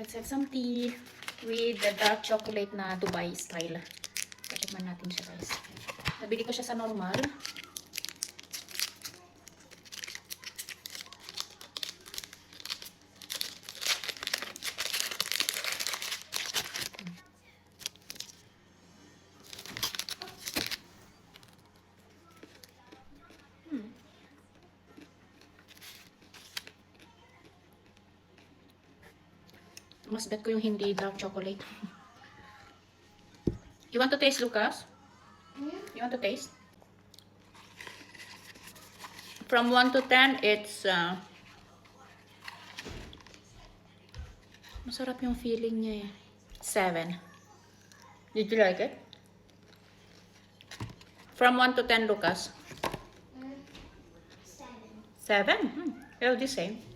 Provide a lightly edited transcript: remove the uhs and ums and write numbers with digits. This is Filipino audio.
Let's have some tea with the dark chocolate na Dubai style. Tikman natin siya, guys. Nabili ko siya sa normal. Mas bet ko yung hindi dark chocolate. You want to taste, Lucas? You want to taste? From 1 to 10, it's masarap yung feeling niya eh. 7. Did you like it? From 1 to 10, Lucas? 7. Well, the same.